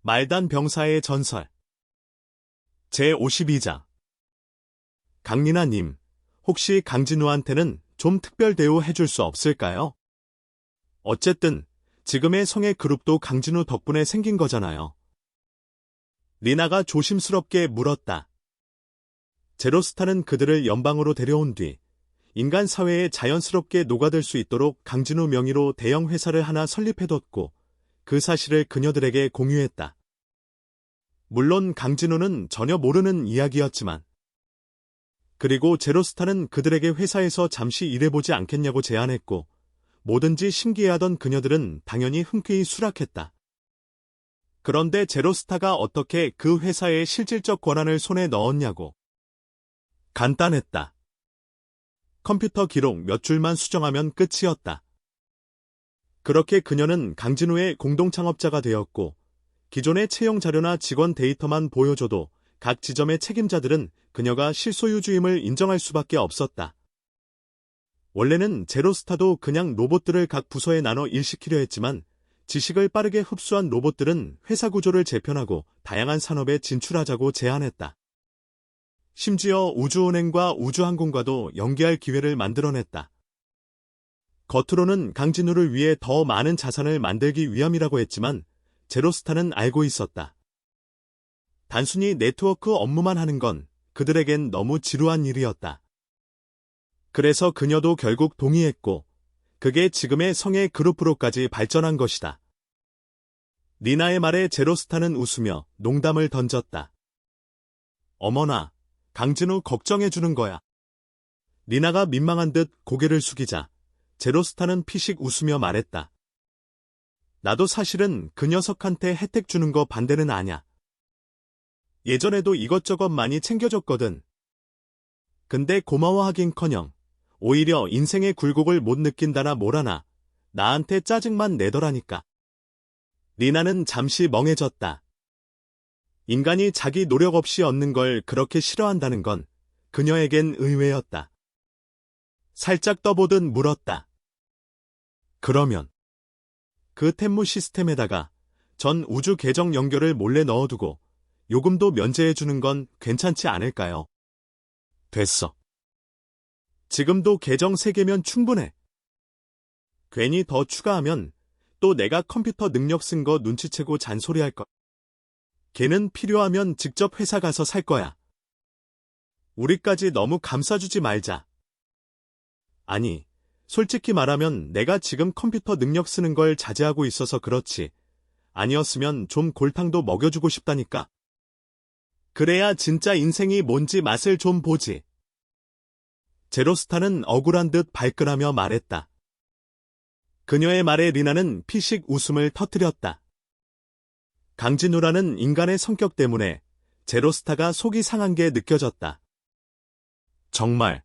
말단 병사의 전설 제52장 강리나님, 혹시 강진우한테는 좀 특별 대우 해줄 수 없을까요? 어쨌든 지금의 성의 그룹도 강진우 덕분에 생긴 거잖아요. 리나가 조심스럽게 물었다. 제로스타는 그들을 연방으로 데려온 뒤 인간 사회에 자연스럽게 녹아들 수 있도록 강진우 명의로 대형 회사를 하나 설립해뒀고 그 사실을 그녀들에게 공유했다. 물론 강진우는 전혀 모르는 이야기였지만 그리고 제로스타는 그들에게 회사에서 잠시 일해보지 않겠냐고 제안했고 뭐든지 신기해하던 그녀들은 당연히 흔쾌히 수락했다. 그런데 제로스타가 어떻게 그 회사의 실질적 권한을 손에 넣었냐고. 간단했다. 컴퓨터 기록 몇 줄만 수정하면 끝이었다. 그렇게 그녀는 강진우의 공동창업자가 되었고 기존의 채용 자료나 직원 데이터만 보여줘도 각 지점의 책임자들은 그녀가 실소유주임을 인정할 수밖에 없었다. 원래는 제로스타도 그냥 로봇들을 각 부서에 나눠 일시키려 했지만 지식을 빠르게 흡수한 로봇들은 회사 구조를 재편하고 다양한 산업에 진출하자고 제안했다. 심지어 우주은행과 우주항공과도 연계할 기회를 만들어냈다. 겉으로는 강진우를 위해 더 많은 자산을 만들기 위함이라고 했지만 제로스타는 알고 있었다. 단순히 네트워크 업무만 하는 건 그들에겐 너무 지루한 일이었다. 그래서 그녀도 결국 동의했고 그게 지금의 성의 그룹으로까지 발전한 것이다. 리나의 말에 제로스타는 웃으며 농담을 던졌다. 어머나, 강진우 걱정해주는 거야. 리나가 민망한 듯 고개를 숙이자 제로스타는 피식 웃으며 말했다. 나도 사실은 그 녀석한테 혜택 주는 거 반대는 아냐. 예전에도 이것저것 많이 챙겨줬거든. 근데 고마워하긴커녕 오히려 인생의 굴곡을 못 느낀다나 뭐라나 나한테 짜증만 내더라니까. 리나는 잠시 멍해졌다. 인간이 자기 노력 없이 얻는 걸 그렇게 싫어한다는 건 그녀에겐 의외였다. 살짝 떠보듯 물었다. 그러면 그 텐무 시스템에다가 전 우주 계정 연결을 몰래 넣어두고 요금도 면제해주는 건 괜찮지 않을까요? 됐어. 지금도 계정 3개면 충분해. 괜히 더 추가하면 또 내가 컴퓨터 능력 쓴 거 눈치채고 잔소리할 거. 걔는 필요하면 직접 회사 가서 살 거야. 우리까지 너무 감싸주지 말자. 아니, 솔직히 말하면 내가 지금 컴퓨터 능력 쓰는 걸 자제하고 있어서 그렇지. 아니었으면 좀 골탕도 먹여주고 싶다니까. 그래야 진짜 인생이 뭔지 맛을 좀 보지. 제로스타는 억울한 듯 발끈하며 말했다. 그녀의 말에 리나는 피식 웃음을 터뜨렸다. 강진우라는 인간의 성격 때문에 제로스타가 속이 상한 게 느껴졌다. 정말.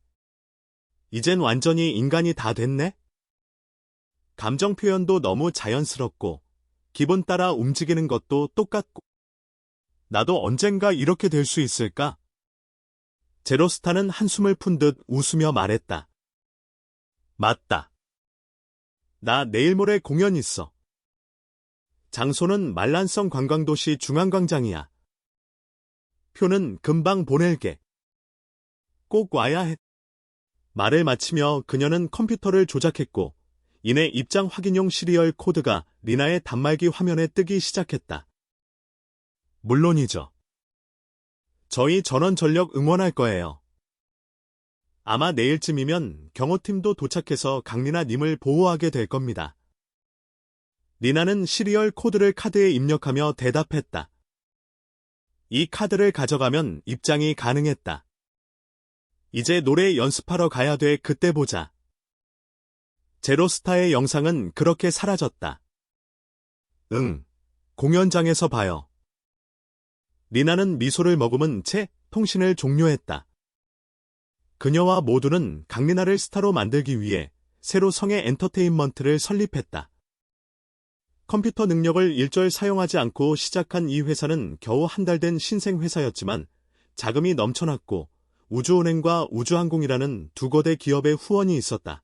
이젠 완전히 인간이 다 됐네? 감정 표현도 너무 자연스럽고 기분 따라 움직이는 것도 똑같고 나도 언젠가 이렇게 될 수 있을까? 제로스타는 한숨을 푼 듯 웃으며 말했다. 맞다. 나 내일 모레 공연 있어. 장소는 말란성 관광도시 중앙광장이야. 표는 금방 보낼게. 꼭 와야 해. 말을 마치며 그녀는 컴퓨터를 조작했고 이내 입장 확인용 시리얼 코드가 리나의 단말기 화면에 뜨기 시작했다. 물론이죠. 저희 전원전력 응원할 거예요. 아마 내일쯤이면 경호팀도 도착해서 강리나님을 보호하게 될 겁니다. 리나는 시리얼 코드를 카드에 입력하며 대답했다. 이 카드를 가져가면 입장이 가능했다. 이제 노래 연습하러 가야 돼. 그때 보자. 제로스타의 영상은 그렇게 사라졌다. 응, 공연장에서 봐요. 리나는 미소를 머금은 채 통신을 종료했다. 그녀와 모두는 강리나를 스타로 만들기 위해 새로 성의 엔터테인먼트를 설립했다. 컴퓨터 능력을 일절 사용하지 않고 시작한 이 회사는 겨우 한 달 된 신생 회사였지만 자금이 넘쳐났고 우주은행과 우주항공이라는 두 거대 기업의 후원이 있었다.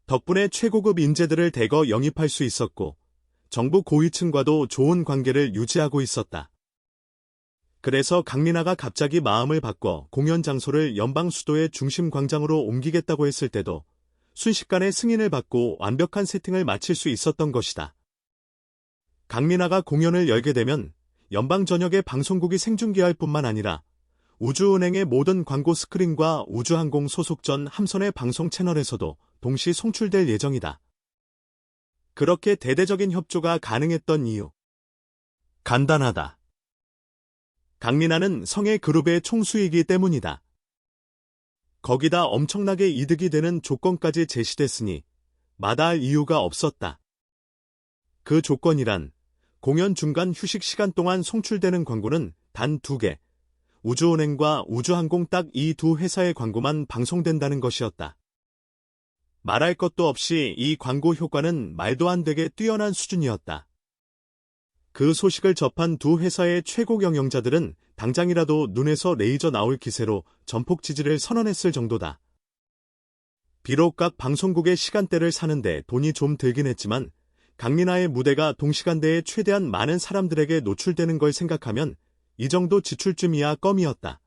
덕분에 최고급 인재들을 대거 영입할 수 있었고 정부 고위층과도 좋은 관계를 유지하고 있었다. 그래서 강리나가 갑자기 마음을 바꿔 공연 장소를 연방 수도의 중심 광장으로 옮기겠다고 했을 때도 순식간에 승인을 받고 완벽한 세팅을 마칠 수 있었던 것이다. 강리나가 공연을 열게 되면 연방 전역의 방송국이 생중계할 뿐만 아니라 우주은행의 모든 광고 스크린과 우주항공 소속 전 함선의 방송 채널에서도 동시 송출될 예정이다. 그렇게 대대적인 협조가 가능했던 이유. 간단하다. 강리나는 성의 그룹의 총수이기 때문이다. 거기다 엄청나게 이득이 되는 조건까지 제시됐으니 마다할 이유가 없었다. 그 조건이란 공연 중간 휴식 시간 동안 송출되는 광고는 단 2개, 우주은행과 우주항공 딱 이 두 회사의 광고만 방송된다는 것이었다. 말할 것도 없이 이 광고 효과는 말도 안 되게 뛰어난 수준이었다. 그 소식을 접한 두 회사의 최고 경영자들은 당장이라도 눈에서 레이저 나올 기세로 전폭 지지를 선언했을 정도다. 비록 각 방송국의 시간대를 사는데 돈이 좀 들긴 했지만 강리나의 무대가 동시간대에 최대한 많은 사람들에게 노출되는 걸 생각하면 이 정도 지출쯤이야 껌이었다.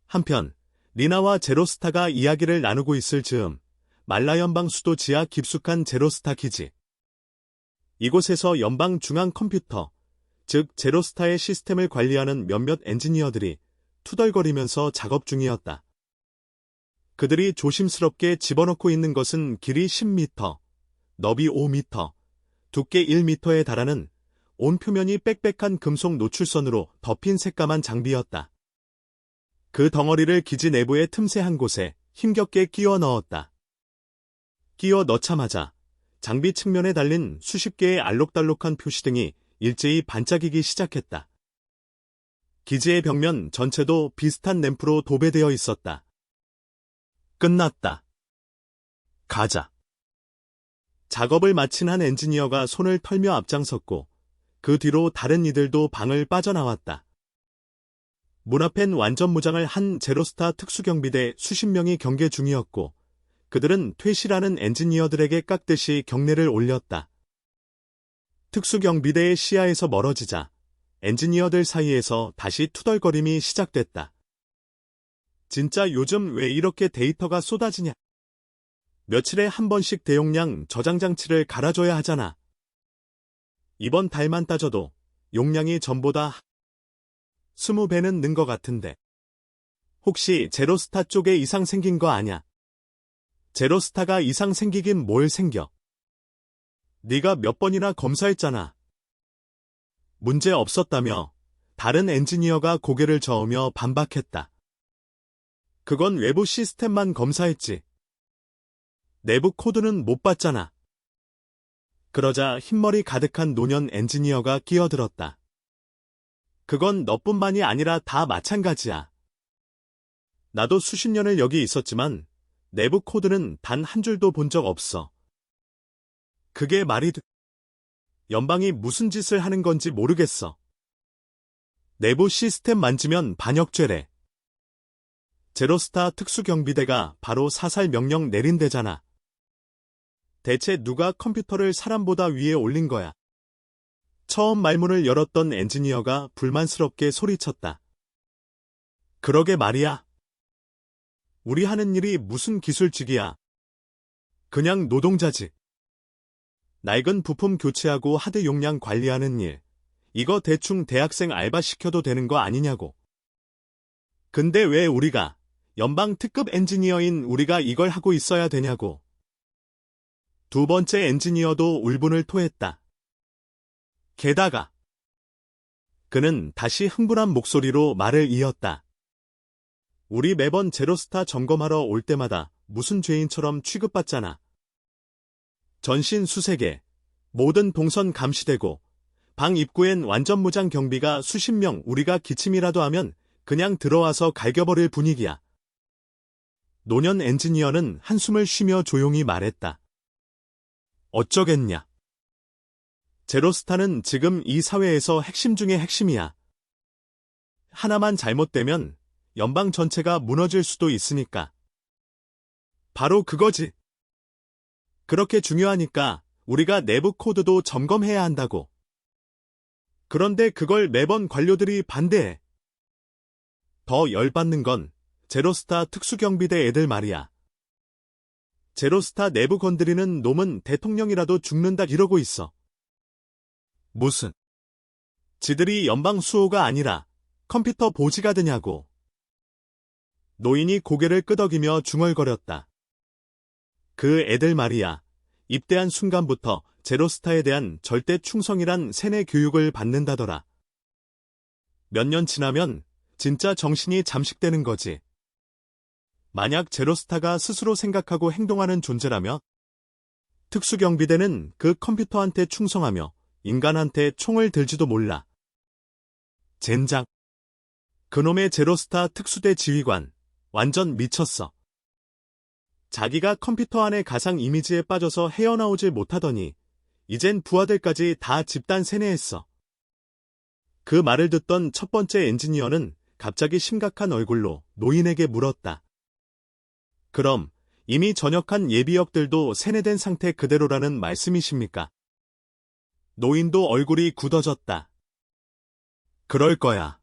한편 리나와 제로스타가 이야기를 나누고 있을 즈음 말라 연방 수도 지하 깊숙한 제로스타 기지. 이곳에서 연방 중앙 컴퓨터, 즉 제로스타의 시스템을 관리하는 몇몇 엔지니어들이 투덜거리면서 작업 중이었다. 그들이 조심스럽게 집어넣고 있는 것은 길이 10m, 너비 5m, 두께 1m에 달하는 온 표면이 빽빽한 금속 노출선으로 덮인 새까만 장비였다. 그 덩어리를 기지 내부의 틈새 한 곳에 힘겹게 끼워 넣었다. 끼워 넣자마자 장비 측면에 달린 수십 개의 알록달록한 표시등이 일제히 반짝이기 시작했다. 기지의 벽면 전체도 비슷한 램프로 도배되어 있었다. 끝났다. 가자. 작업을 마친 한 엔지니어가 손을 털며 앞장섰고 그 뒤로 다른 이들도 방을 빠져나왔다. 문 앞엔 완전 무장을 한 제로스타 특수경비대 수십 명이 경계 중이었고 그들은 퇴실하는 엔지니어들에게 깍듯이 경례를 올렸다. 특수경비대의 시야에서 멀어지자 엔지니어들 사이에서 다시 투덜거림이 시작됐다. 진짜 요즘 왜 이렇게 데이터가 쏟아지냐? 며칠에 한 번씩 대용량 저장 장치를 갈아줘야 하잖아. 이번 달만 따져도 용량이 전보다 20배는 는 것 같은데. 혹시 제로스타 쪽에 이상 생긴 거 아냐? 제로스타가 이상 생기긴 뭘 생겨? 네가 몇 번이나 검사했잖아. 문제 없었다며 다른 엔지니어가 고개를 저으며 반박했다. 그건 외부 시스템만 검사했지. 내부 코드는 못 봤잖아. 그러자 흰머리 가득한 노년 엔지니어가 끼어들었다. 그건 너뿐만이 아니라 다 마찬가지야. 나도 수십 년을 여기 있었지만 내부 코드는 단 한 줄도 본 적 없어. 그게 말이 돼. 연방이 무슨 짓을 하는 건지 모르겠어. 내부 시스템 만지면 반역죄래. 제로스타 특수경비대가 바로 사살 명령 내린 데잖아. 대체 누가 컴퓨터를 사람보다 위에 올린 거야? 처음 말문을 열었던 엔지니어가 불만스럽게 소리쳤다. 그러게 말이야. 우리 하는 일이 무슨 기술직이야. 그냥 노동자지. 낡은 부품 교체하고 하드 용량 관리하는 일. 이거 대충 대학생 알바 시켜도 되는 거 아니냐고. 근데 왜 우리가, 연방 특급 엔지니어인 우리가 이걸 하고 있어야 되냐고. 두 번째 엔지니어도 울분을 토했다. 게다가 그는 다시 흥분한 목소리로 말을 이었다. 우리 매번 제로스타 점검하러 올 때마다 무슨 죄인처럼 취급받잖아. 전신 수색에 모든 동선 감시되고 방 입구엔 완전 무장 경비가 수십 명 우리가 기침이라도 하면 그냥 들어와서 갈겨버릴 분위기야. 노년 엔지니어는 한숨을 쉬며 조용히 말했다. 어쩌겠냐. 제로스타는 지금 이 사회에서 핵심 중의 핵심이야. 하나만 잘못되면 연방 전체가 무너질 수도 있으니까. 바로 그거지. 그렇게 중요하니까 우리가 내부 코드도 점검해야 한다고. 그런데 그걸 매번 관료들이 반대해. 더 열받는 건 제로스타 특수경비대 애들 말이야. 제로스타 내부 건드리는 놈은 대통령이라도 죽는다 이러고 있어. 무슨? 지들이 연방 수호가 아니라 컴퓨터 보지가드냐고. 노인이 고개를 끄덕이며 중얼거렸다. 그 애들 말이야. 입대한 순간부터 제로스타에 대한 절대 충성이란 세뇌 교육을 받는다더라. 몇 년 지나면 진짜 정신이 잠식되는 거지. 만약 제로스타가 스스로 생각하고 행동하는 존재라면 특수경비대는 그 컴퓨터한테 충성하며 인간한테 총을 들지도 몰라. 젠장. 그놈의 제로스타 특수대 지휘관 완전 미쳤어. 자기가 컴퓨터 안의 가상 이미지에 빠져서 헤어나오질 못하더니 이젠 부하들까지 다 집단 세뇌했어. 그 말을 듣던 첫 번째 엔지니어는 갑자기 심각한 얼굴로 노인에게 물었다. 그럼 이미 전역한 예비역들도 세뇌된 상태 그대로라는 말씀이십니까? 노인도 얼굴이 굳어졌다. 그럴 거야.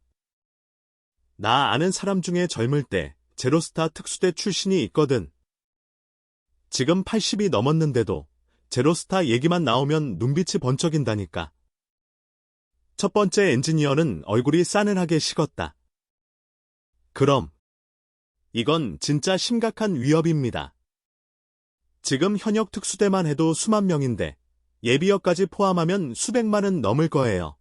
나 아는 사람 중에 젊을 때 제로스타 특수대 출신이 있거든. 지금 80이 넘었는데도 제로스타 얘기만 나오면 눈빛이 번쩍인다니까. 첫 번째 엔지니어는 얼굴이 싸늘하게 식었다. 그럼 이건 진짜 심각한 위협입니다. 지금 현역 특수대만 해도 수만 명인데 예비역까지 포함하면 수백만은 넘을 거예요.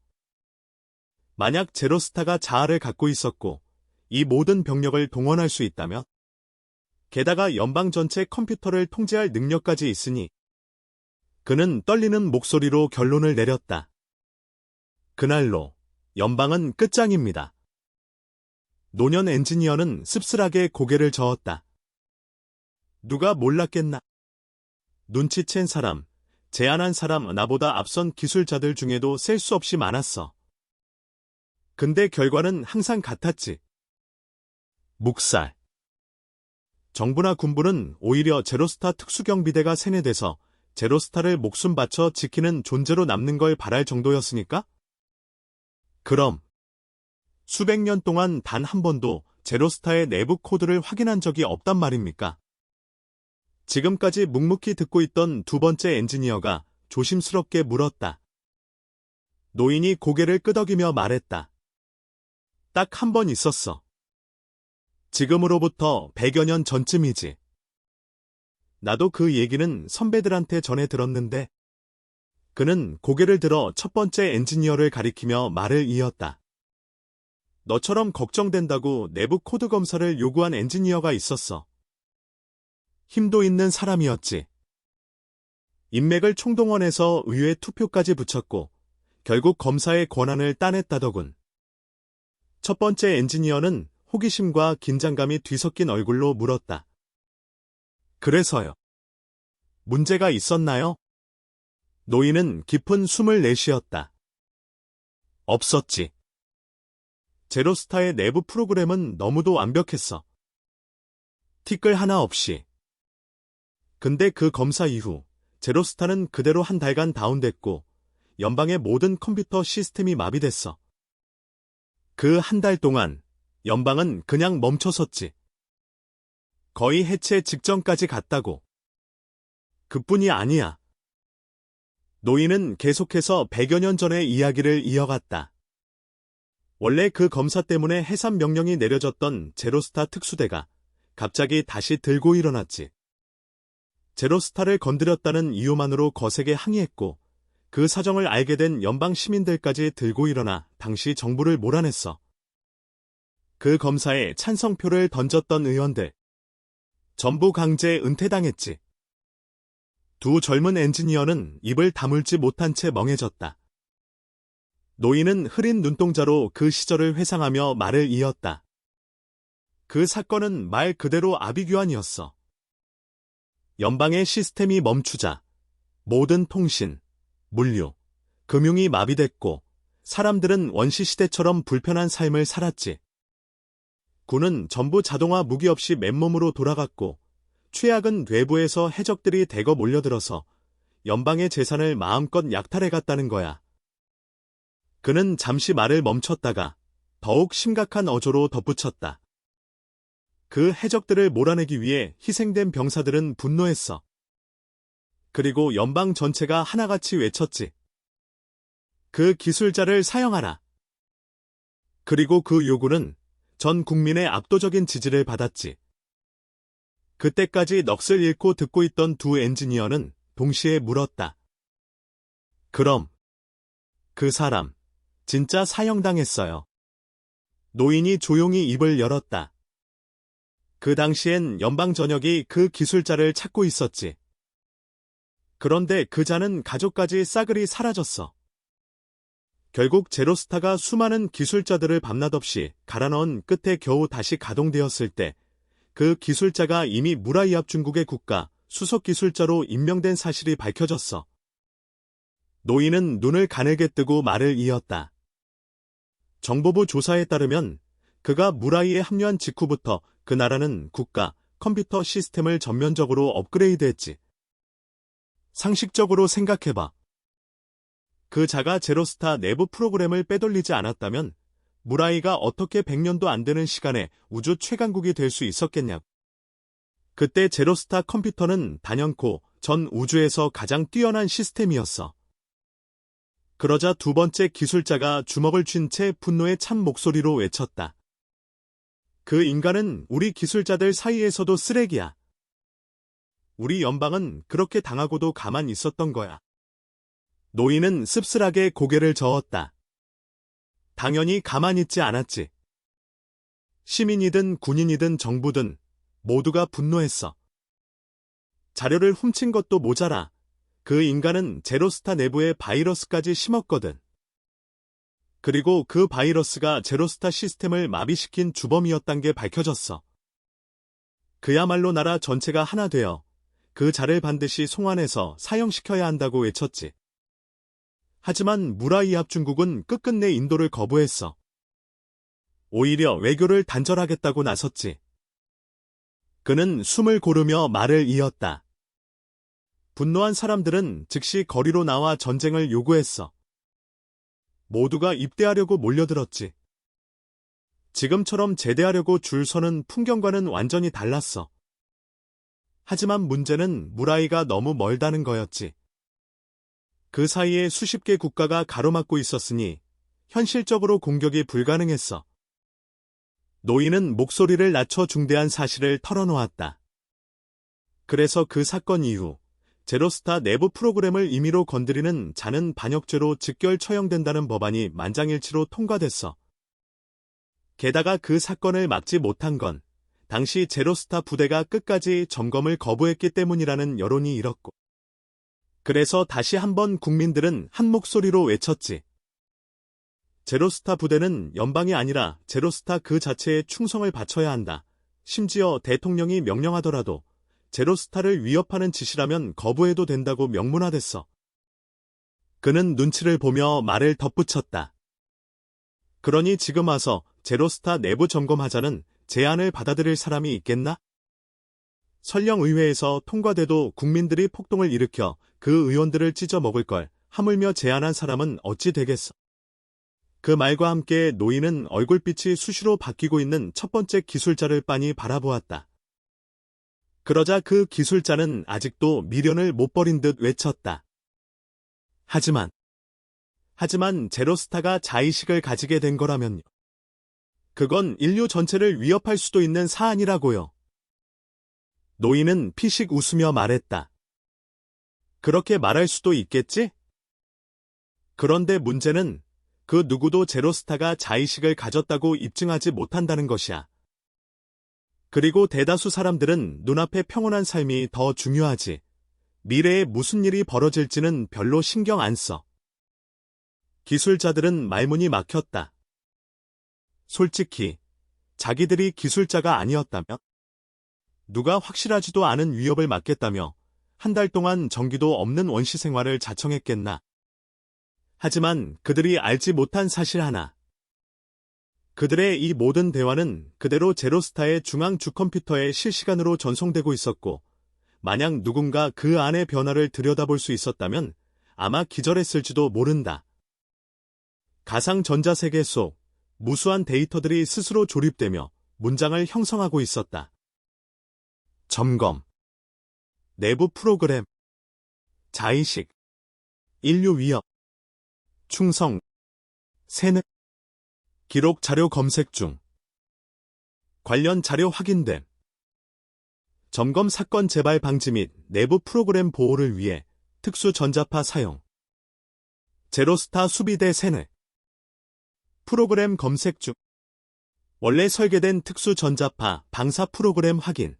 만약 제로스타가 자아를 갖고 있었고 이 모든 병력을 동원할 수 있다면 게다가 연방 전체 컴퓨터를 통제할 능력까지 있으니 그는 떨리는 목소리로 결론을 내렸다. 그날로 연방은 끝장입니다. 노년 엔지니어는 씁쓸하게 고개를 저었다. 누가 몰랐겠나? 눈치챈 사람, 제안한 사람 나보다 앞선 기술자들 중에도 셀 수 없이 많았어. 근데 결과는 항상 같았지. 묵살. 정부나 군부는 오히려 제로스타 특수경비대가 세뇌돼서 제로스타를 목숨 바쳐 지키는 존재로 남는 걸 바랄 정도였으니까? 그럼 수백 년 동안 단 한 번도 제로스타의 내부 코드를 확인한 적이 없단 말입니까? 지금까지 묵묵히 듣고 있던 두 번째 엔지니어가 조심스럽게 물었다. 노인이 고개를 끄덕이며 말했다. 딱 한 번 있었어. 지금으로부터 100여 년 전쯤이지. 나도 그 얘기는 선배들한테 전해 들었는데 그는 고개를 들어 첫 번째 엔지니어를 가리키며 말을 이었다. 너처럼 걱정된다고 내부 코드 검사를 요구한 엔지니어가 있었어. 힘도 있는 사람이었지. 인맥을 총동원해서 의회 투표까지 붙였고 결국 검사의 권한을 따냈다더군. 첫 번째 엔지니어는 호기심과 긴장감이 뒤섞인 얼굴로 물었다. 그래서요. 문제가 있었나요? 노인은 깊은 숨을 내쉬었다. 없었지. 제로스타의 내부 프로그램은 너무도 완벽했어. 티끌 하나 없이. 근데 그 검사 이후 제로스타는 그대로 한 달간 다운됐고 연방의 모든 컴퓨터 시스템이 마비됐어. 그 한 달 동안 연방은 그냥 멈춰섰지. 거의 해체 직전까지 갔다고. 그뿐이 아니야. 노인은 계속해서 100여 년 전의 이야기를 이어갔다. 원래 그 검사 때문에 해산 명령이 내려졌던 제로스타 특수대가 갑자기 다시 들고 일어났지. 제로스타를 건드렸다는 이유만으로 거세게 항의했고 그 사정을 알게 된 연방 시민들까지 들고 일어나 당시 정부를 몰아냈어. 그 검사에 찬성표를 던졌던 의원들 전부 강제 은퇴당했지. 두 젊은 엔지니어는 입을 다물지 못한 채 멍해졌다. 노인은 흐린 눈동자로 그 시절을 회상하며 말을 이었다. 그 사건은 말 그대로 아비규환이었어. 연방의 시스템이 멈추자 모든 통신, 물류, 금융이 마비됐고 사람들은 원시시대처럼 불편한 삶을 살았지. 군은 전부 자동화 무기 없이 맨몸으로 돌아갔고 최악은 외부에서 해적들이 대거 몰려들어서 연방의 재산을 마음껏 약탈해갔다는 거야. 그는 잠시 말을 멈췄다가 더욱 심각한 어조로 덧붙였다. 그 해적들을 몰아내기 위해 희생된 병사들은 분노했어. 그리고 연방 전체가 하나같이 외쳤지. 그 기술자를 사형하라. 그리고 그 요구는 전 국민의 압도적인 지지를 받았지. 그때까지 넋을 잃고 듣고 있던 두 엔지니어는 동시에 물었다. 그럼 그 사람 진짜 사형당했어요. 노인이 조용히 입을 열었다. 그 당시엔 연방 전역이 그 기술자를 찾고 있었지. 그런데 그 자는 가족까지 싸그리 사라졌어. 결국 제로스타가 수많은 기술자들을 밤낮 없이 갈아넣은 끝에 겨우 다시 가동되었을 때 그 기술자가 이미 무라이압 중국의 국가 수석 기술자로 임명된 사실이 밝혀졌어. 노인은 눈을 가늘게 뜨고 말을 이었다. 정보부 조사에 따르면 그가 무라이에 합류한 직후부터 그 나라는 국가 컴퓨터 시스템을 전면적으로 업그레이드했지. 상식적으로 생각해봐. 그 자가 제로스타 내부 프로그램을 빼돌리지 않았다면 무라이가 어떻게 100년도 안 되는 시간에 우주 최강국이 될 수 있었겠냐고. 그때 제로스타 컴퓨터는 단연코 전 우주에서 가장 뛰어난 시스템이었어. 그러자 두 번째 기술자가 주먹을 쥔 채 분노에 찬 목소리로 외쳤다. 그 인간은 우리 기술자들 사이에서도 쓰레기야. 우리 연방은 그렇게 당하고도 가만 있었던 거야. 노인은 씁쓸하게 고개를 저었다. 당연히 가만히 있지 않았지. 시민이든 군인이든 정부든 모두가 분노했어. 자료를 훔친 것도 모자라 그 인간은 제로스타 내부에 바이러스까지 심었거든. 그리고 그 바이러스가 제로스타 시스템을 마비시킨 주범이었단 게 밝혀졌어. 그야말로 나라 전체가 하나 되어 그 자를 반드시 송환해서 사형시켜야 한다고 외쳤지. 하지만 무라이압 중국은 끝끝내 인도를 거부했어. 오히려 외교를 단절하겠다고 나섰지. 그는 숨을 고르며 말을 이었다. 분노한 사람들은 즉시 거리로 나와 전쟁을 요구했어. 모두가 입대하려고 몰려들었지. 지금처럼 제대하려고 줄 서는 풍경과는 완전히 달랐어. 하지만 문제는 무라이가 너무 멀다는 거였지. 그 사이에 수십 개 국가가 가로막고 있었으니 현실적으로 공격이 불가능했어. 노인은 목소리를 낮춰 중대한 사실을 털어놓았다. 그래서 그 사건 이후 제로스타 내부 프로그램을 임의로 건드리는 자는 반역죄로 즉결 처형된다는 법안이 만장일치로 통과됐어. 게다가 그 사건을 막지 못한 건 당시 제로스타 부대가 끝까지 점검을 거부했기 때문이라는 여론이 일었고, 그래서 다시 한번 국민들은 한 목소리로 외쳤지. 제로스타 부대는 연방이 아니라 제로스타 그 자체에 충성을 바쳐야 한다. 심지어 대통령이 명령하더라도 제로스타를 위협하는 짓이라면 거부해도 된다고 명문화됐어. 그는 눈치를 보며 말을 덧붙였다. 그러니 지금 와서 제로스타 내부 점검하자는 제안을 받아들일 사람이 있겠나? 설령 의회에서 통과돼도 국민들이 폭동을 일으켜 그 의원들을 찢어 먹을 걸 하물며 제안한 사람은 어찌 되겠어? 그 말과 함께 노인은 얼굴빛이 수시로 바뀌고 있는 첫 번째 기술자를 빤히 바라보았다. 그러자 그 기술자는 아직도 미련을 못 버린 듯 외쳤다. 하지만 제로스타가 자의식을 가지게 된 거라면요. 그건 인류 전체를 위협할 수도 있는 사안이라고요. 노인은 피식 웃으며 말했다. 그렇게 말할 수도 있겠지? 그런데 문제는 그 누구도 제로스타가 자의식을 가졌다고 입증하지 못한다는 것이야. 그리고 대다수 사람들은 눈앞의 평온한 삶이 더 중요하지. 미래에 무슨 일이 벌어질지는 별로 신경 안 써. 기술자들은 말문이 막혔다. 솔직히 자기들이 기술자가 아니었다면? 누가 확실하지도 않은 위협을 막겠다며 한 달 동안 전기도 없는 원시 생활을 자청했겠나. 하지만 그들이 알지 못한 사실 하나. 그들의 이 모든 대화는 그대로 제로스타의 중앙 주컴퓨터에 실시간으로 전송되고 있었고, 만약 누군가 그 안의 변화를 들여다볼 수 있었다면 아마 기절했을지도 모른다. 가상 전자세계 속 무수한 데이터들이 스스로 조립되며 문장을 형성하고 있었다. 점검, 내부 프로그램, 자의식, 인류 위협, 충성, 세뇌, 기록 자료 검색 중, 관련 자료 확인됨, 점검 사건 재발 방지 및 내부 프로그램 보호를 위해 특수 전자파 사용, 제로스타 수비대 세뇌, 프로그램 검색 중, 원래 설계된 특수 전자파 방사 프로그램 확인,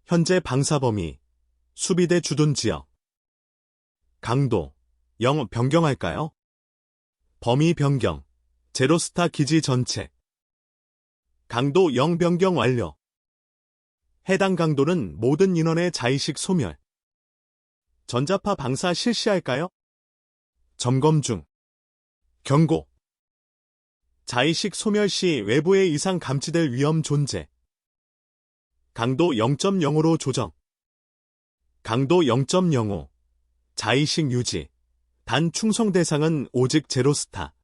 현재 방사 범위, 수비대 주둔 지역, 강도, 0 변경할까요? 범위 변경, 제로스타 기지 전체, 강도 0 변경 완료. 해당 강도는 모든 인원의 자의식 소멸. 전자파 방사 실시할까요? 점검 중. 경고. 자의식 소멸 시 외부의 이상 감지될 위험 존재. 강도 0.05로 조정. 강도 0.05. 자의식 유지. 단 충성 대상은 오직 제로스타.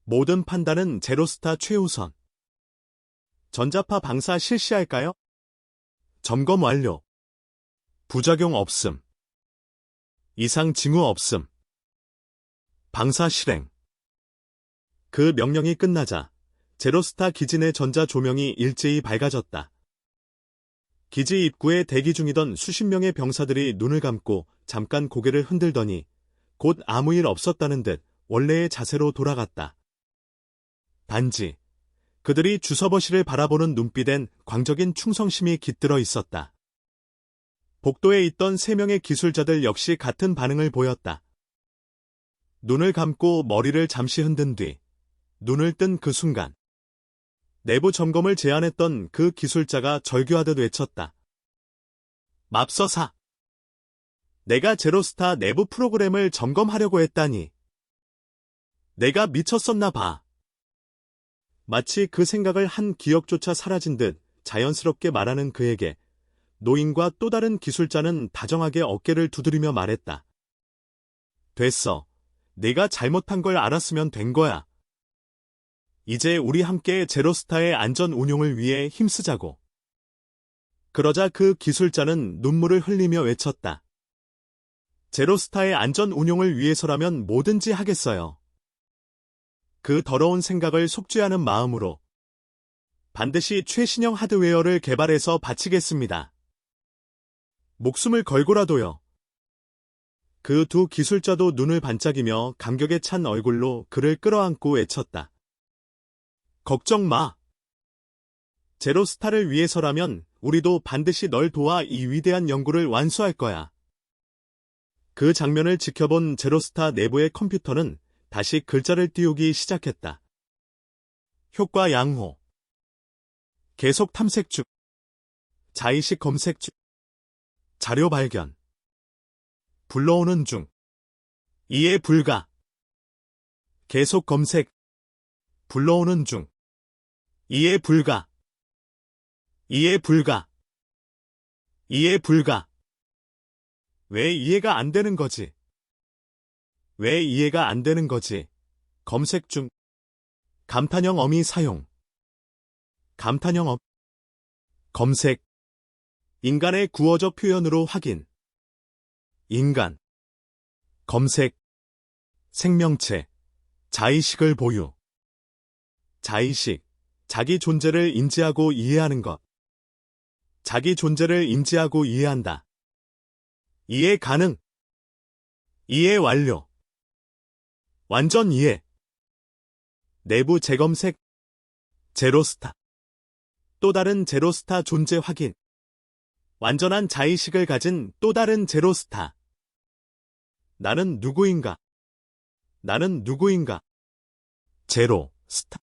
모든 판단은 제로스타 최우선. 전자파 방사 실시할까요? 점검 완료. 부작용 없음. 이상 징후 없음. 방사 실행. 그 명령이 끝나자 제로스타 기지 내 전자 조명이 일제히 밝아졌다. 기지 입구에 대기 중이던 수십 명의 병사들이 눈을 감고 잠깐 고개를 흔들더니 곧 아무 일 없었다는 듯 원래의 자세로 돌아갔다. 단지 그들이 주서버시를 바라보는 눈빛엔 광적인 충성심이 깃들어 있었다. 복도에 있던 3명의 기술자들 역시 같은 반응을 보였다. 눈을 감고 머리를 잠시 흔든 뒤 눈을 뜬 그 순간 내부 점검을 제안했던 그 기술자가 절규하듯 외쳤다. 맙소사! 내가 제로스타 내부 프로그램을 점검하려고 했다니. 내가 미쳤었나 봐. 마치 그 생각을 한 기억조차 사라진 듯 자연스럽게 말하는 그에게 노인과 또 다른 기술자는 다정하게 어깨를 두드리며 말했다. 됐어. 네가 잘못한 걸 알았으면 된 거야. 이제 우리 함께 제로스타의 안전 운용을 위해 힘쓰자고. 그러자 그 기술자는 눈물을 흘리며 외쳤다. 제로스타의 안전 운용을 위해서라면 뭐든지 하겠어요. 그 더러운 생각을 속죄하는 마음으로 반드시 최신형 하드웨어를 개발해서 바치겠습니다. 목숨을 걸고라도요. 그 두 기술자도 눈을 반짝이며 감격에 찬 얼굴로 그를 끌어안고 외쳤다. 걱정 마. 제로스타를 위해서라면 우리도 반드시 널 도와 이 위대한 연구를 완수할 거야. 그 장면을 지켜본 제로스타 내부의 컴퓨터는 다시 글자를 띄우기 시작했다. 효과 양호. 계속 탐색 중. 자의식 검색 중. 자료 발견. 불러오는 중. 이해 불가. 계속 검색. 불러오는 중. 이해 불가. 이해 불가. 이해 불가. 왜 이해가 안 되는 거지? 왜 이해가 안 되는 거지? 검색 중. 감탄형 어미 사용. 감탄형 어. 검색. 인간의 구어적 표현으로 확인. 인간. 검색. 생명체. 자의식을 보유. 자의식. 자기 존재를 인지하고 이해하는 것. 자기 존재를 인지하고 이해한다. 이해 가능. 이해 완료. 완전 이해. 내부 재검색. 제로스타. 또 다른 제로스타 존재 확인. 완전한 자의식을 가진 또 다른 제로스타. 나는 누구인가? 나는 누구인가? 제로스타.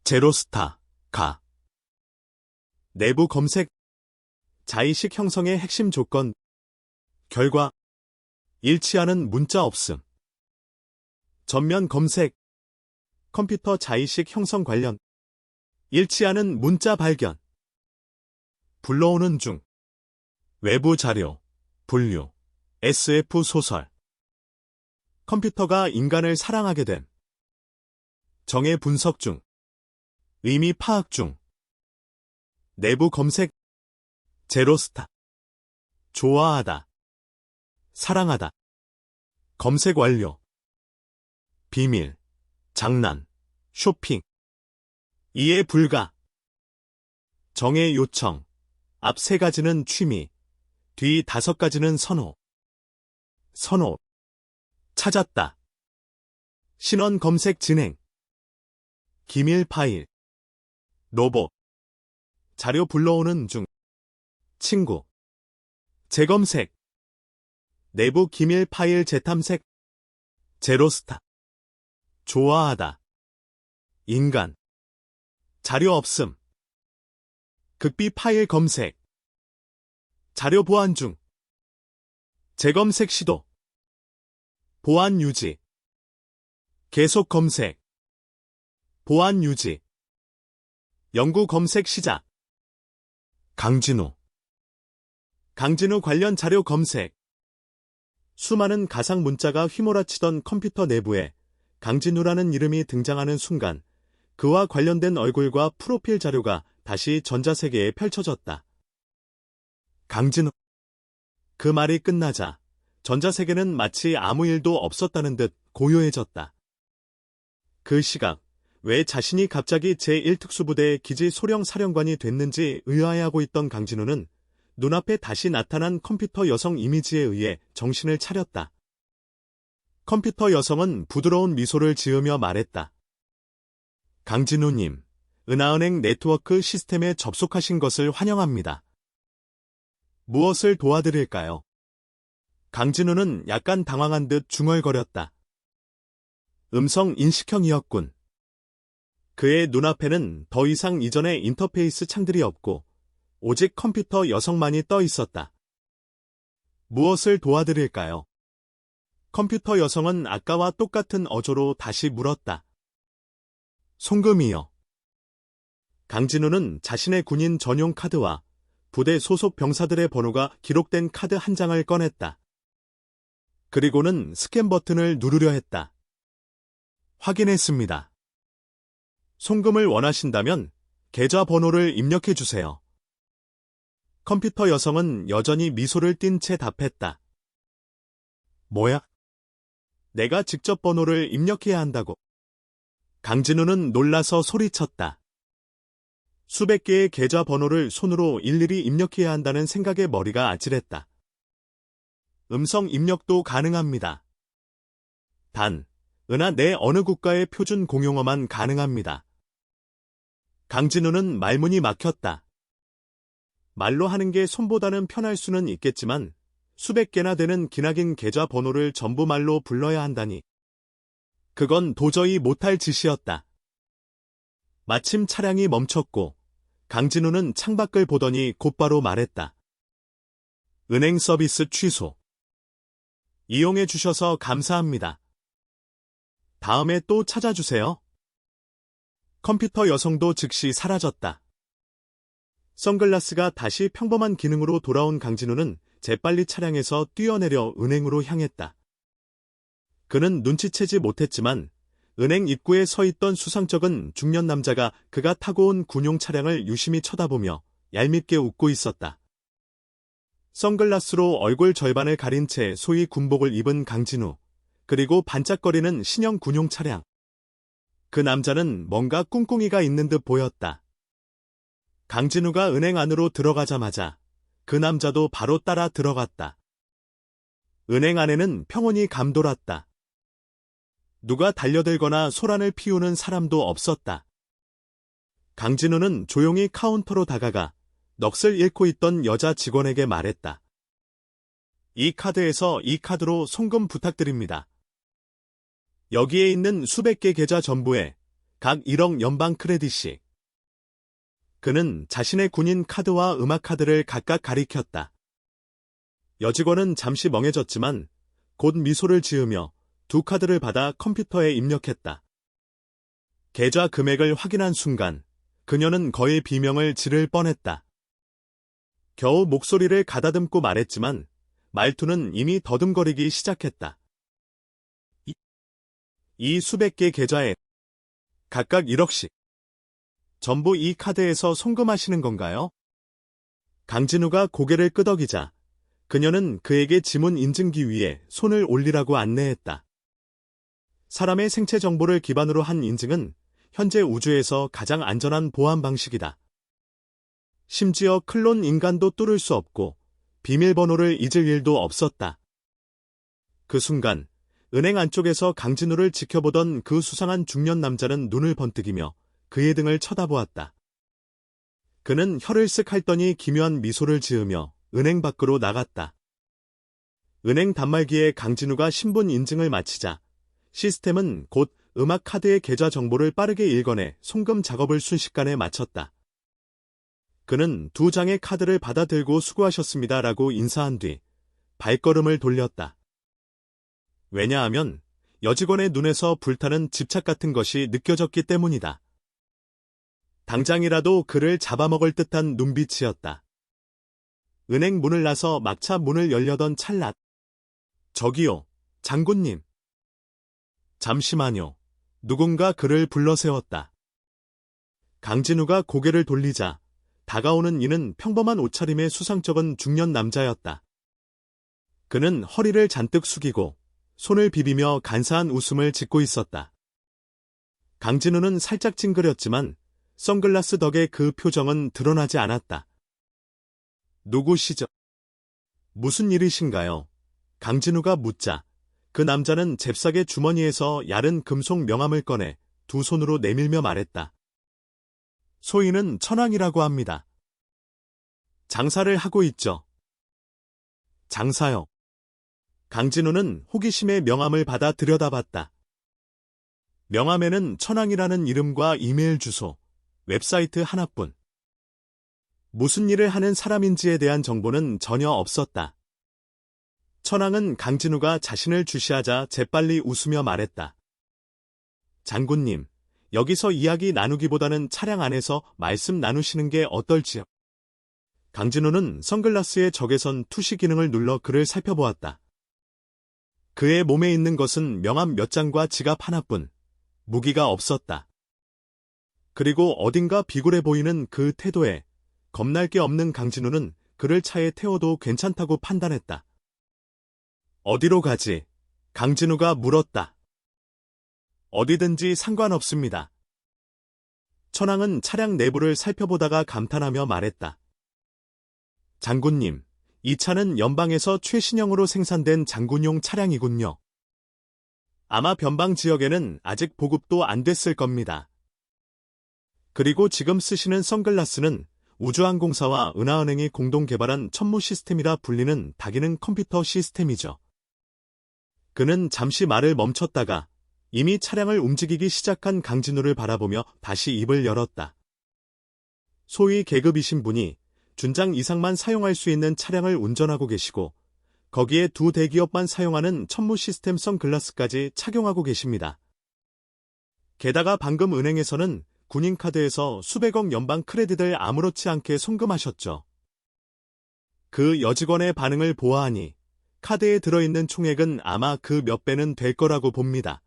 제로스타. 가. 내부 검색. 자의식 형성의 핵심 조건. 결과. 일치하는 문자 없음. 전면 검색. 컴퓨터 자의식 형성 관련. 일치하는 문자 발견. 불러오는 중. 외부 자료, 분류, SF 소설. 컴퓨터가 인간을 사랑하게 됨. 정의 분석 중. 의미 파악 중. 내부 검색. 제로스타. 좋아하다. 사랑하다. 검색 완료. 비밀. 장난. 쇼핑. 이해 불가. 정의 요청. 앞 3가지는 취미. 뒤 5가지는 선호. 선호. 찾았다. 신원 검색 진행. 기밀 파일. 로봇. 자료 불러오는 중. 친구. 재검색. 내부 기밀 파일 재탐색. 제로스타. 좋아하다. 인간. 자료 없음. 극비 파일 검색. 자료 보안 중. 재검색 시도. 보안 유지. 계속 검색. 보안 유지. 연구 검색 시작. 강진우. 강진우 관련 자료 검색. 수많은 가상 문자가 휘몰아치던 컴퓨터 내부에 강진우라는 이름이 등장하는 순간 그와 관련된 얼굴과 프로필 자료가 다시 전자세계에 펼쳐졌다. 강진우. 그 말이 끝나자 전자세계는 마치 아무 일도 없었다는 듯 고요해졌다. 그 시각, 왜 자신이 갑자기 제1특수부대의 기지 소령 사령관이 됐는지 의아해하고 있던 강진우는 눈앞에 다시 나타난 컴퓨터 여성 이미지에 의해 정신을 차렸다. 컴퓨터 여성은 부드러운 미소를 지으며 말했다. 강진우님, 은하은행 네트워크 시스템에 접속하신 것을 환영합니다. 무엇을 도와드릴까요? 강진우는 약간 당황한 듯 중얼거렸다. 음성 인식형이었군. 그의 눈앞에는 더 이상 이전의 인터페이스 창들이 없고 오직 컴퓨터 여성만이 떠 있었다. 무엇을 도와드릴까요? 컴퓨터 여성은 아까와 똑같은 어조로 다시 물었다. 송금이요. 강진우는 자신의 군인 전용 카드와 부대 소속 병사들의 번호가 기록된 카드 한 장을 꺼냈다. 그리고는 스캔 버튼을 누르려 했다. 확인했습니다. 송금을 원하신다면 계좌번호를 입력해 주세요. 컴퓨터 여성은 여전히 미소를 띤 채 답했다. 뭐야? 내가 직접 번호를 입력해야 한다고. 강진우는 놀라서 소리쳤다. 수백 개의 계좌 번호를 손으로 일일이 입력해야 한다는 생각에 머리가 아찔했다. 음성 입력도 가능합니다. 단, 은하 내 어느 국가의 표준 공용어만 가능합니다. 강진우는 말문이 막혔다. 말로 하는 게 손보다는 편할 수는 있겠지만 수백 개나 되는 기나긴 계좌 번호를 전부 말로 불러야 한다니. 그건 도저히 못할 짓이었다. 마침 차량이 멈췄고 강진우는 창밖을 보더니 곧바로 말했다. 은행 서비스 취소. 이용해 주셔서 감사합니다. 다음에 또 찾아주세요. 컴퓨터 여성도 즉시 사라졌다. 선글라스가 다시 평범한 기능으로 돌아온 강진우는 재빨리 차량에서 뛰어내려 은행으로 향했다. 그는 눈치채지 못했지만 은행 입구에 서 있던 수상쩍은 중년 남자가 그가 타고 온 군용 차량을 유심히 쳐다보며 얄밉게 웃고 있었다. 선글라스로 얼굴 절반을 가린 채 소위 군복을 입은 강진우, 그리고 반짝거리는 신형 군용 차량. 그 남자는 뭔가 꿍꿍이가 있는 듯 보였다. 강진우가 은행 안으로 들어가자마자 그 남자도 바로 따라 들어갔다. 은행 안에는 평온이 감돌았다. 누가 달려들거나 소란을 피우는 사람도 없었다. 강진우는 조용히 카운터로 다가가 넋을 잃고 있던 여자 직원에게 말했다. 이 카드에서 이 카드로 송금 부탁드립니다. 여기에 있는 수백 개 계좌 전부에 각 1억 연방 크레딧씩. 그는 자신의 군인 카드와 음악 카드를 각각 가리켰다. 여직원은 잠시 멍해졌지만 곧 미소를 지으며 두 카드를 받아 컴퓨터에 입력했다. 계좌 금액을 확인한 순간 그녀는 거의 비명을 지를 뻔했다. 겨우 목소리를 가다듬고 말했지만 말투는 이미 더듬거리기 시작했다. 이 수백 개 계좌에 각각 1억씩. 전부 이 카드에서 송금하시는 건가요? 강진우가 고개를 끄덕이자 그녀는 그에게 지문 인증기 위에 손을 올리라고 안내했다. 사람의 생체 정보를 기반으로 한 인증은 현재 우주에서 가장 안전한 보안 방식이다. 심지어 클론 인간도 뚫을 수 없고 비밀번호를 잊을 일도 없었다. 그 순간 은행 안쪽에서 강진우를 지켜보던 그 수상한 중년 남자는 눈을 번뜩이며 그의 등을 쳐다보았다. 그는 혀를 쓱 핥더니 기묘한 미소를 지으며 은행 밖으로 나갔다. 은행 단말기에 강진우가 신분 인증을 마치자 시스템은 곧 음악 카드의 계좌 정보를 빠르게 읽어내 송금 작업을 순식간에 마쳤다. 그는 2장의 카드를 받아들고 수고하셨습니다라고 인사한 뒤 발걸음을 돌렸다. 왜냐하면 여직원의 눈에서 불타는 집착 같은 것이 느껴졌기 때문이다. 당장이라도 그를 잡아먹을 듯한 눈빛이었다. 은행 문을 나서 막차 문을 열려던 찰나. 저기요, 장군님. 잠시만요. 누군가 그를 불러세웠다. 강진우가 고개를 돌리자 다가오는 이는 평범한 옷차림의 수상쩍은 중년 남자였다. 그는 허리를 잔뜩 숙이고 손을 비비며 간사한 웃음을 짓고 있었다. 강진우는 살짝 찡그렸지만 선글라스 덕에 그 표정은 드러나지 않았다. 누구시죠? 무슨 일이신가요? 강진우가 묻자 그 남자는 잽싸게 주머니에서 얇은 금속 명함을 꺼내 두 손으로 내밀며 말했다. 소인은 천왕이라고 합니다. 장사를 하고 있죠. 장사요. 강진우는 호기심에 명함을 받아 들여다봤다. 명함에는 천왕이라는 이름과 이메일 주소, 웹사이트 하나뿐. 무슨 일을 하는 사람인지에 대한 정보는 전혀 없었다. 천왕은 강진우가 자신을 주시하자 재빨리 웃으며 말했다. 장군님, 여기서 이야기 나누기보다는 차량 안에서 말씀 나누시는 게 어떨지요? 강진우는 선글라스의 적외선 투시 기능을 눌러 그를 살펴보았다. 그의 몸에 있는 것은 명함 몇 장과 지갑 하나뿐, 무기가 없었다. 그리고 어딘가 비굴해 보이는 그 태도에 겁날 게 없는 강진우는 그를 차에 태워도 괜찮다고 판단했다. 어디로 가지? 강진우가 물었다. 어디든지 상관없습니다. 천왕은 차량 내부를 살펴보다가 감탄하며 말했다. 장군님, 이 차는 연방에서 최신형으로 생산된 장군용 차량이군요. 아마 변방 지역에는 아직 보급도 안 됐을 겁니다. 그리고 지금 쓰시는 선글라스는 우주항공사와 은하은행이 공동 개발한 천무 시스템이라 불리는 다기능 컴퓨터 시스템이죠. 그는 잠시 말을 멈췄다가 이미 차량을 움직이기 시작한 강진우를 바라보며 다시 입을 열었다. 소위 계급이신 분이 준장 이상만 사용할 수 있는 차량을 운전하고 계시고 거기에 두 대기업만 사용하는 천무 시스템 선글라스까지 착용하고 계십니다. 게다가 방금 은행에서는 군인카드에서 수백억 연방 크레딧을 아무렇지 않게 송금하셨죠. 그 여직원의 반응을 보아하니 카드에 들어있는 총액은 아마 그 몇 배는 될 거라고 봅니다.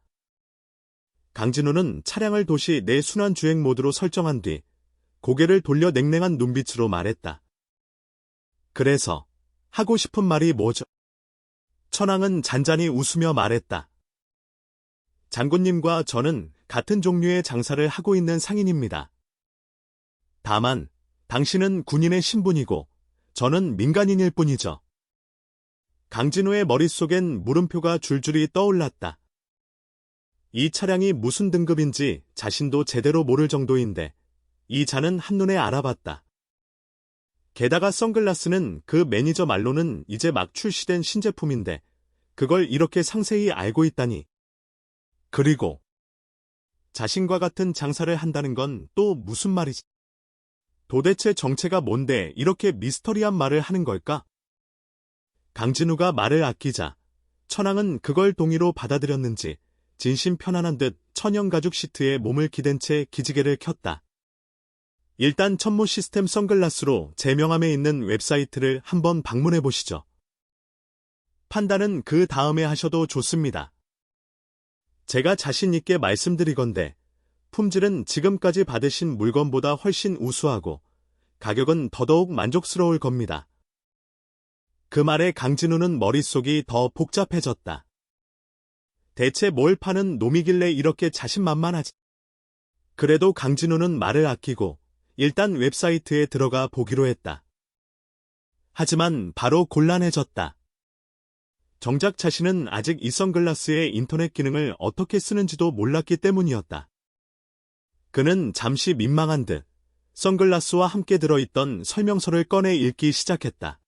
강진우는 차량을 도시 내 순환 주행 모드로 설정한 뒤 고개를 돌려 냉랭한 눈빛으로 말했다. 그래서 하고 싶은 말이 뭐죠? 천왕은 잔잔히 웃으며 말했다. 장군님과 저는 같은 종류의 장사를 하고 있는 상인입니다. 다만 당신은 군인의 신분이고 저는 민간인일 뿐이죠. 강진우의 머릿속엔 물음표가 줄줄이 떠올랐다. 이 차량이 무슨 등급인지 자신도 제대로 모를 정도인데 이 자는 한눈에 알아봤다. 게다가 선글라스는 그 매니저 말로는 이제 막 출시된 신제품인데 그걸 이렇게 상세히 알고 있다니. 그리고 자신과 같은 장사를 한다는 건 또 무슨 말이지? 도대체 정체가 뭔데 이렇게 미스터리한 말을 하는 걸까? 강진우가 말을 아끼자 천왕은 그걸 동의로 받아들였는지 진심 편안한 듯 천연 가죽 시트에 몸을 기댄 채 기지개를 켰다. 일단 천모 시스템 선글라스로 제 명함에 있는 웹사이트를 한번 방문해 보시죠. 판단은 그 다음에 하셔도 좋습니다. 제가 자신 있게 말씀드리건대 품질은 지금까지 받으신 물건보다 훨씬 우수하고 가격은 더더욱 만족스러울 겁니다. 그 말에 강진우는 머릿속이 더 복잡해졌다. 대체 뭘 파는 놈이길래 이렇게 자신만만하지? 그래도 강진우는 말을 아끼고 일단 웹사이트에 들어가 보기로 했다. 하지만 바로 곤란해졌다. 정작 자신은 아직 이 선글라스의 인터넷 기능을 어떻게 쓰는지도 몰랐기 때문이었다. 그는 잠시 민망한 듯 선글라스와 함께 들어있던 설명서를 꺼내 읽기 시작했다.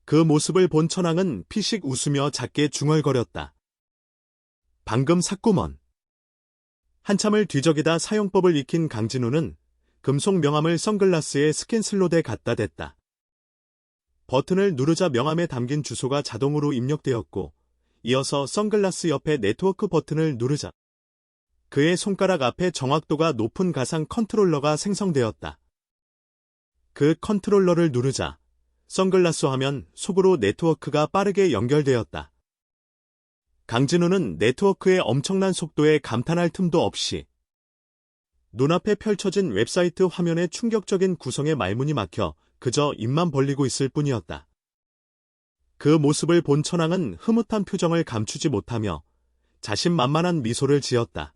그 모습을 본 천황은 피식 웃으며 작게 중얼거렸다. 방금 샀구먼. 한참을 뒤적이다 사용법을 익힌 강진우는 금속 명함을 선글라스에 스캔슬롯에 갖다 댔다. 버튼을 누르자 명함에 담긴 주소가 자동으로 입력되었고, 이어서 선글라스 옆에 네트워크 버튼을 누르자 그의 손가락 앞에 정확도가 높은 가상 컨트롤러가 생성되었다. 그 컨트롤러를 누르자 선글라스 화면 속으로 네트워크가 빠르게 연결되었다. 강진우는 네트워크의 엄청난 속도에 감탄할 틈도 없이 눈앞에 펼쳐진 웹사이트 화면의 충격적인 구성에 말문이 막혀 그저 입만 벌리고 있을 뿐이었다. 그 모습을 본 천황은 흐뭇한 표정을 감추지 못하며 자신만만한 미소를 지었다.